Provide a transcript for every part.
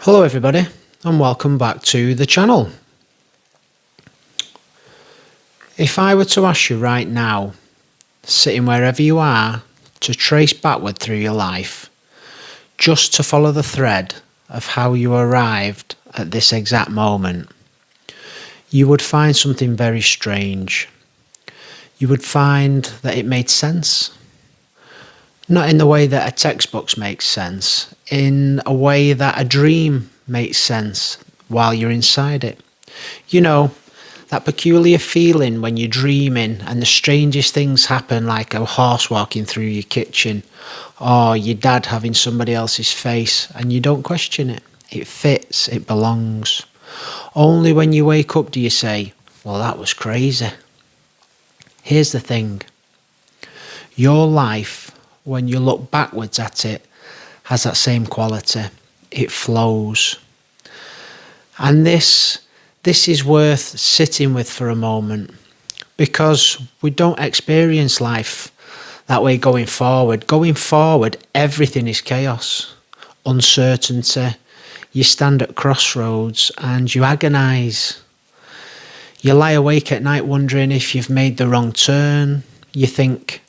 Hello everybody and welcome back to the channel. If I were to ask you right now, sitting wherever you are, to trace backward through your life, just to follow the thread of how you arrived at this exact moment, you would find something very strange. You would find that it made sense. Not in the way that a textbook makes sense, in a way that a dream makes sense while you're inside it. You know, that peculiar feeling when you're dreaming and the strangest things happen, like a horse walking through your kitchen, or your dad having somebody else's face, and you don't question it. It fits, it belongs. Only when you wake up do you say, well, that was crazy. Here's the thing. Your life, when you look backwards at it, has that same quality. It flows. And this is worth sitting with for a moment, because we don't experience life that way going forward. Going forward, everything is chaos, uncertainty. You stand at crossroads and you agonise. You lie awake at night wondering if you've made the wrong turn. You think,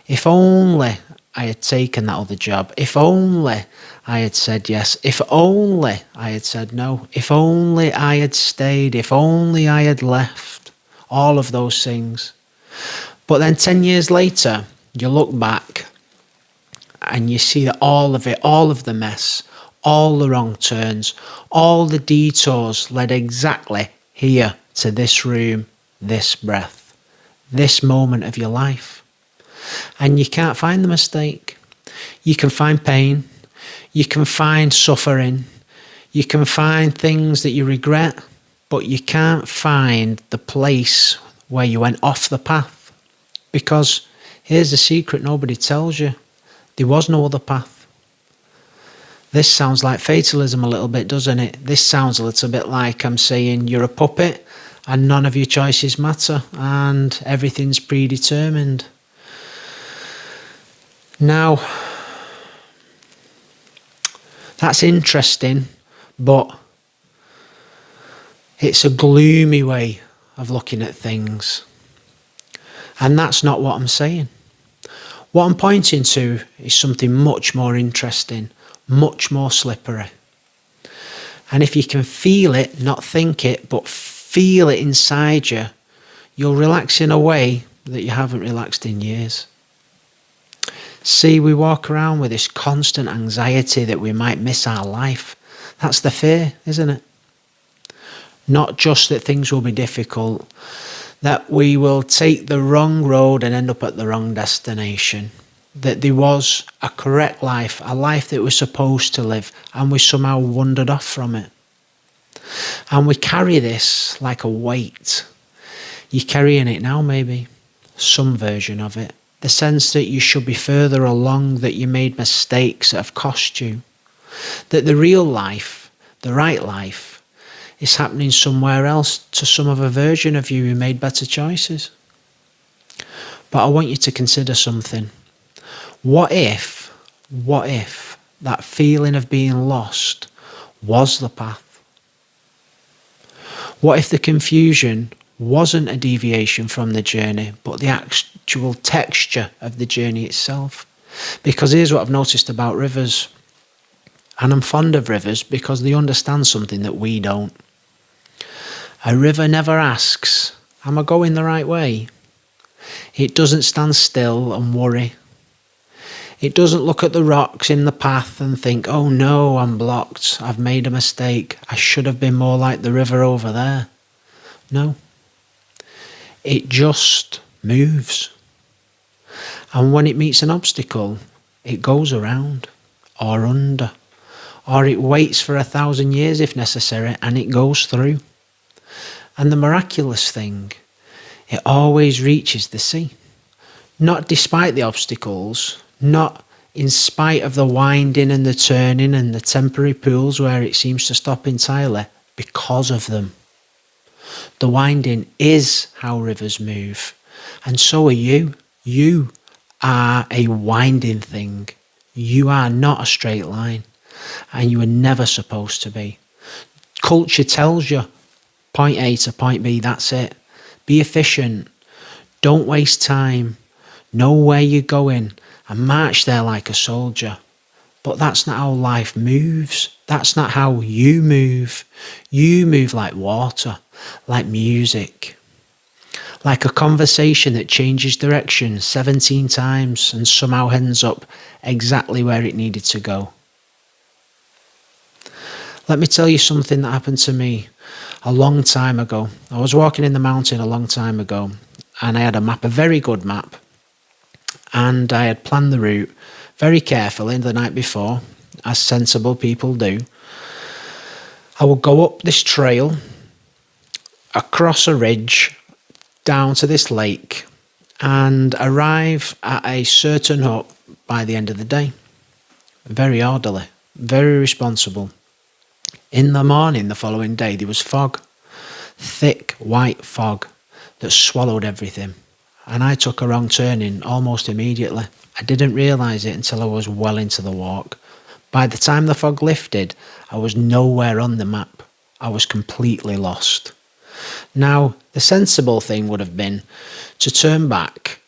if only I had taken that other job, if only I had said yes, if only I had said no, if only I had stayed, if only I had left, all of those things. But then 10 years later, you look back and you see that all of it, all of the mess, all the wrong turns, all the detours led exactly here to this room, this breath, this moment of your life. And you can't find the mistake. You can find pain. You can find suffering. You can find things that you regret, but you can't find the place where you went off the path. Because here's the secret nobody tells you. There was no other path. This sounds like fatalism a little bit, doesn't it? This sounds a little bit like I'm saying you're a puppet and none of your choices matter and everything's predetermined. Now, that's interesting, but it's a gloomy way of looking at things. And that's not what I'm saying. What I'm pointing to is something much more interesting, much more slippery. And if you can feel it, not think it, but feel it inside you, you'll relax in a way that you haven't relaxed in years. See, we walk around with this constant anxiety that we might miss our life. That's the fear, isn't it? Not just that things will be difficult, that we will take the wrong road and end up at the wrong destination. That there was a correct life, a life that we're supposed to live, and we somehow wandered off from it. And we carry this like a weight. You're carrying it now, maybe, some version of it. The sense that you should be further along, that you made mistakes that have cost you. That the real life, the right life, is happening somewhere else to some other version of you who made better choices. But I want you to consider something. What if that feeling of being lost was the path? What if the confusion wasn't a deviation from the journey, but the actual texture of the journey itself? Because here's what I've noticed about rivers, and I'm fond of rivers because they understand something that we don't. A river never asks, am I going the right way? It doesn't stand still and worry. It doesn't look at the rocks in the path and think, oh no, I'm blocked, I've made a mistake, I should have been more like the river over there. No. It just moves. And when it meets an obstacle, it goes around or under, or it waits for 1,000 years if necessary and it goes through. And the miraculous thing, it always reaches the sea. Not despite the obstacles, not in spite of the winding and the turning and the temporary pools where it seems to stop entirely, because of them. The winding is how rivers move. And so are you. You are a winding thing. You are not a straight line. and you were never supposed to be. Culture tells you point A to point B, that's it. Be efficient. Don't waste time. Know where you're going and march there like a soldier. But that's not how life moves. That's not how you move. You move like water, like music, like a conversation that changes direction 17 times and somehow ends up exactly where it needed to go. Let me tell you something that happened to me a long time ago. I was walking in the mountain a long time ago, and I had a map, a very good map, and I had planned the route very carefully the night before, as sensible people do. I would go up this trail, across a ridge, down to this lake, and arrive at a certain hut by the end of the day. Very orderly, very responsible. In the morning the following day, there was fog, thick white fog that swallowed everything. And I took a wrong turning almost immediately. I didn't realise it until I was well into the walk. By the time the fog lifted, I was nowhere on the map. I was completely lost. Now, the sensible thing would have been to turn back,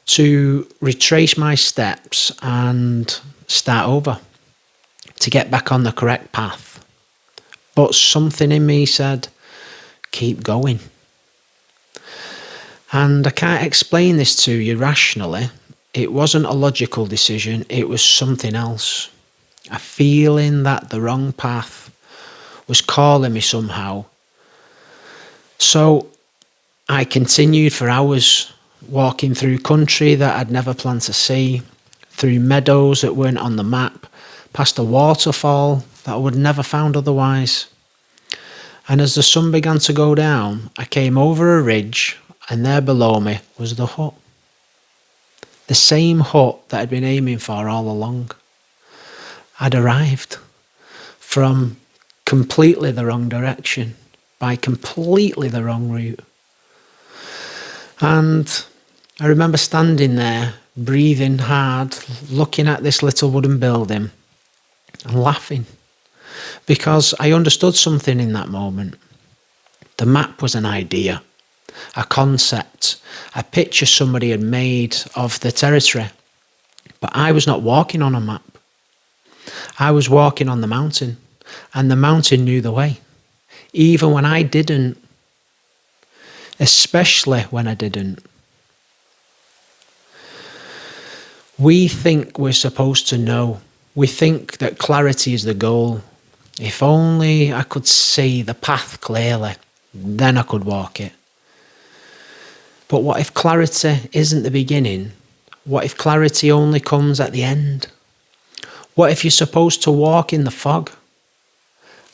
to retrace my steps and start over, to get back on the correct path. But something in me said, keep going. And I can't explain this to you rationally. It wasn't a logical decision, it was something else. A feeling that the wrong path was calling me somehow. So I continued for hours, walking through country that I'd never planned to see, through meadows that weren't on the map, past a waterfall that I would never found otherwise. And as the sun began to go down, I came over a ridge, and there below me was the hut. The same hut that I'd been aiming for all along. I'd arrived from completely the wrong direction, by completely the wrong route. And I remember standing there, breathing hard, looking at this little wooden building and laughing, because I understood something in that moment. The map was an idea, a concept, a picture somebody had made of the territory. But I was not walking on a map. I was walking on the mountain, and the mountain knew the way. Even when I didn't, especially when I didn't. We think we're supposed to know. We think that clarity is the goal. If only I could see the path clearly, then I could walk it. But what if clarity isn't the beginning? What if clarity only comes at the end? What if you're supposed to walk in the fog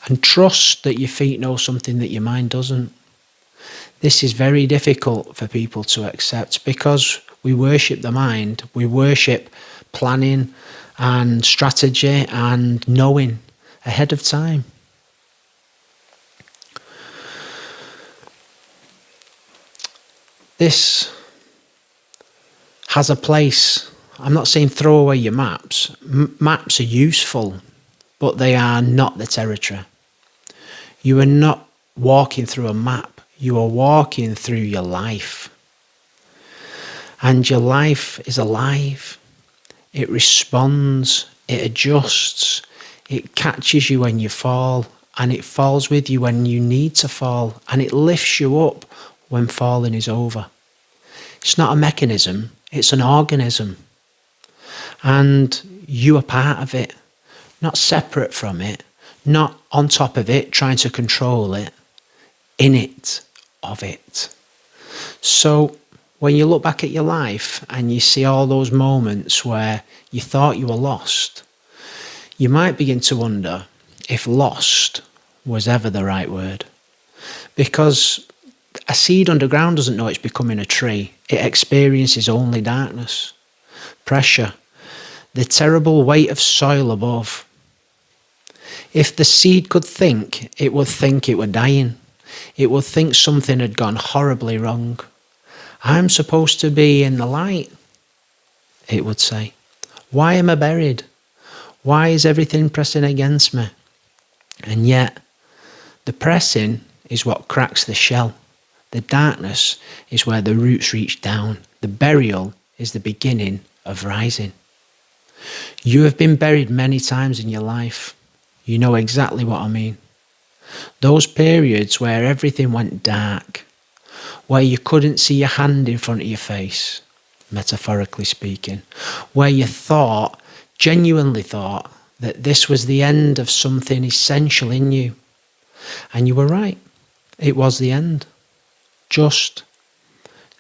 and trust that your feet know something that your mind doesn't? This is very difficult for people to accept because we worship the mind. We worship planning and strategy and knowing ahead of time. This has a place. I'm not saying throw away your maps. Maps are useful, but they are not the territory. You are not walking through a map. You are walking through your life. And your life is alive. It responds. It adjusts. It catches you when you fall. And it falls with you when you need to fall. And it lifts you up when falling is over. It's not a mechanism. It's an organism. And you are part of it. Not separate from it. Not on top of it, trying to control it. In it, of it. So when you look back at your life and you see all those moments where you thought you were lost, you might begin to wonder if lost was ever the right word. Because a seed underground doesn't know it's becoming a tree. It experiences only darkness, pressure, the terrible weight of soil above. If the seed could think, it would think it were dying. It would think something had gone horribly wrong. I'm supposed to be in the light, it would say. Why am I buried? Why is everything pressing against me? And yet, the pressing is what cracks the shell. The darkness is where the roots reach down. The burial is the beginning of rising. You have been buried many times in your life. You know exactly what I mean. Those periods where everything went dark, where you couldn't see your hand in front of your face, metaphorically speaking, where you thought, genuinely thought, that this was the end of something essential in you. And you were right. It was the end. Just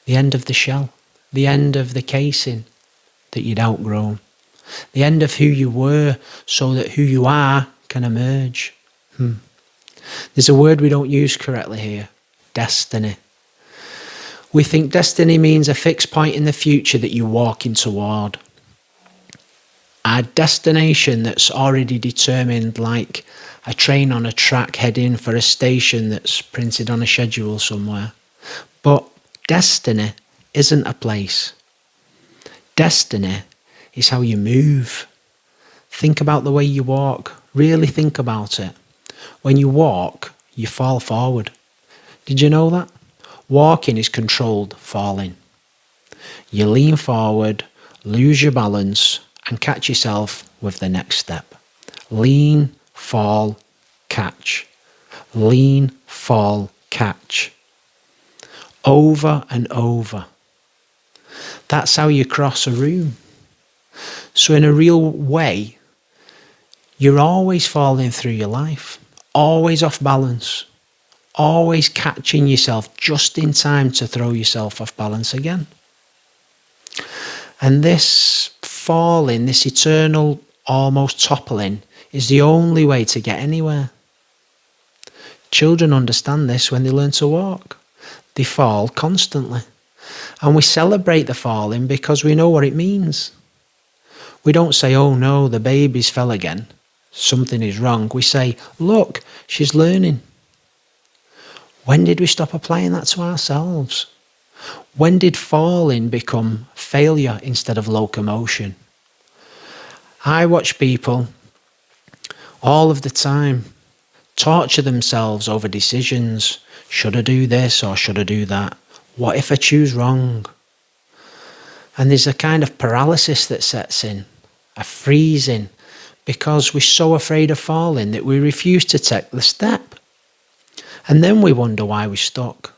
the end of the shell, the end of the casing that you'd outgrown, the end of who you were so that who you are can emerge. There's a word we don't use correctly here, destiny. We think destiny means a fixed point in the future that you're walking toward. A destination that's already determined, like a train on a track heading for a station that's printed on a schedule somewhere. But destiny isn't a place. Destiny is how you move. Think about the way you walk. Really think about it. When you walk, you fall forward. Did you know that? Walking is controlled falling. You lean forward, lose your balance, and catch yourself with the next step. Lean, fall, catch. Lean, fall, catch. Over and over. That's how you cross a room. So in a real way, you're always falling through your life, always off balance, always catching yourself just in time to throw yourself off balance again. And this falling, this eternal almost toppling, is the only way to get anywhere. Children understand this when they learn to walk. They fall constantly. And we celebrate the falling because we know what it means. We don't say, oh no, the baby's fell again. Something is wrong. We say, look, she's learning. When did we stop applying that to ourselves? When did falling become failure instead of locomotion? I watch people all of the time torture themselves over decisions. Should I do this or should I do that? What if I choose wrong? And there's a kind of paralysis that sets in, a freezing, because we're so afraid of falling that we refuse to take the step. And then we wonder why we're stuck.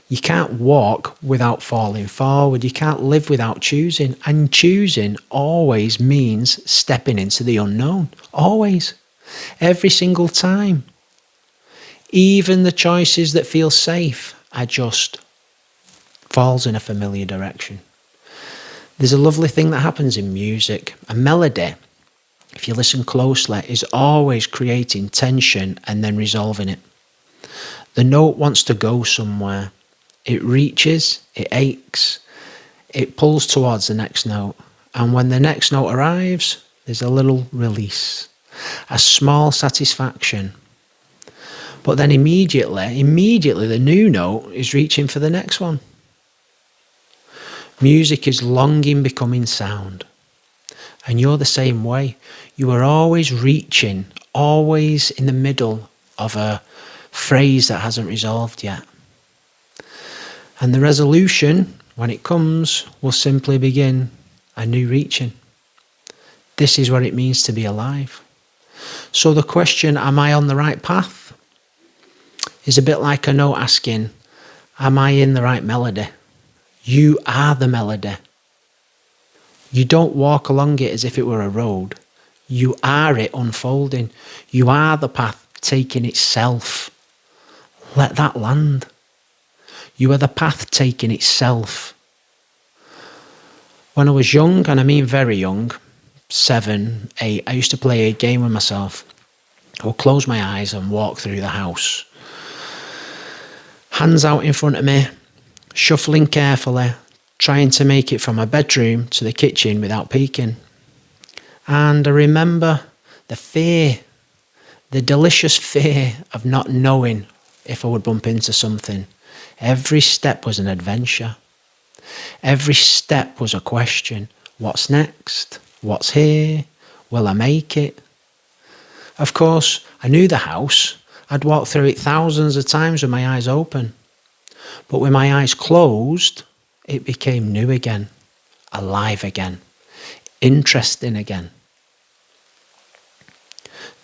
You can't walk without falling forward. You can't live without choosing. And choosing always means stepping into the unknown. Always. Every single time. Even the choices that feel safe are just falls in a familiar direction. There's a lovely thing that happens in music. A melody, if you listen closely, is always creating tension and then resolving it. The note wants to go somewhere. It reaches, it aches, it pulls towards the next note. And when the next note arrives, there's a little release, a small satisfaction. But then immediately the new note is reaching for the next one. Music is longing becoming sound. And you're the same way. You are always reaching, always in the middle of a phrase that hasn't resolved yet. And the resolution, when it comes, will simply begin a new reaching. This is what it means to be alive. So the question, am I on the right path? Is a bit like a note asking, am I in the right melody? You are the melody. You don't walk along it as if it were a road. You are it unfolding. You are the path taking itself. Let that land. You are the path taking itself. When I was young, and I mean very young, 7, 8, I used to play a game with myself. I would close my eyes and walk through the house. Hands out in front of me, shuffling carefully, trying to make it from my bedroom to the kitchen without peeking. And I remember the fear, the delicious fear of not knowing if I would bump into something. Every step was an adventure. Every step was a question. What's next? What's here? Will I make it? Of course, I knew the house. I'd walked through it thousands of times with my eyes open. But with my eyes closed, it became new again, alive again, interesting again.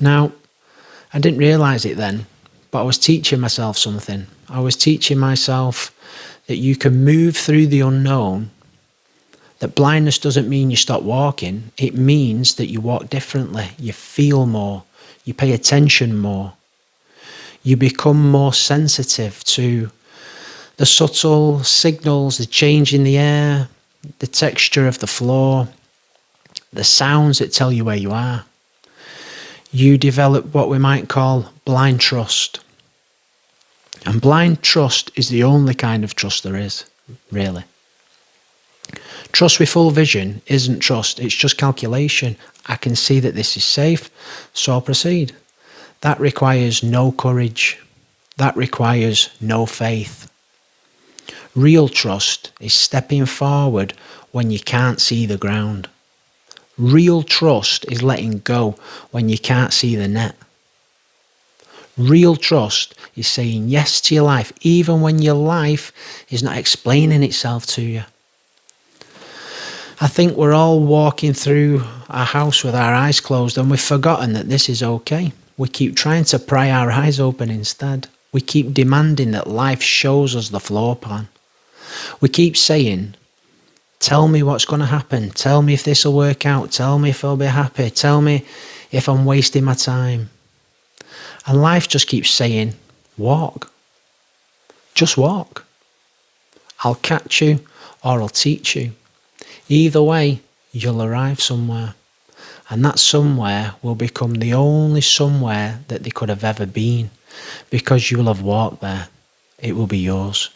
Now, I didn't realise it then, but I was teaching myself something. I was teaching myself that you can move through the unknown, that blindness doesn't mean you stop walking. It means that you walk differently, you feel more, you pay attention more. You become more sensitive to the subtle signals, the change in the air, the texture of the floor, the sounds that tell you where you are. You develop what we might call blind trust. And blind trust is the only kind of trust there is, really. Trust with full vision isn't trust, it's just calculation. I can see that this is safe, so I'll proceed. That requires no courage. That requires no faith. Real trust is stepping forward when you can't see the ground. Real trust is letting go when you can't see the net. Real trust is saying yes to your life, even when your life is not explaining itself to you. I think we're all walking through our house with our eyes closed and we've forgotten that this is okay. We keep trying to pry our eyes open instead. We keep demanding that life shows us the floor plan. We keep saying, tell me what's going to happen. Tell me if this will work out. Tell me if I'll be happy. Tell me if I'm wasting my time. And life just keeps saying, walk. Just walk. I'll catch you or I'll teach you. Either way, you'll arrive somewhere. And that somewhere will become the only somewhere that they could have ever been, because you'll have walked there. It will be yours.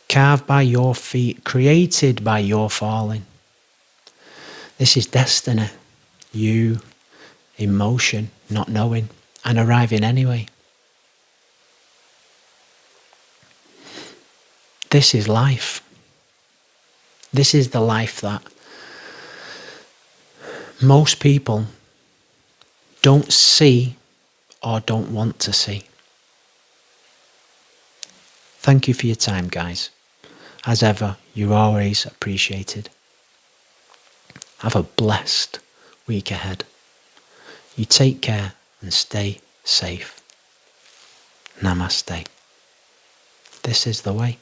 Carved by your feet, created by your falling. This is destiny. You in motion, not knowing, and arriving anyway. This is life. This is the life that most people don't see or don't want to see. Thank you for your time, guys. As ever, you're always appreciated. Have a blessed week ahead. You take care and stay safe. Namaste. This is the way.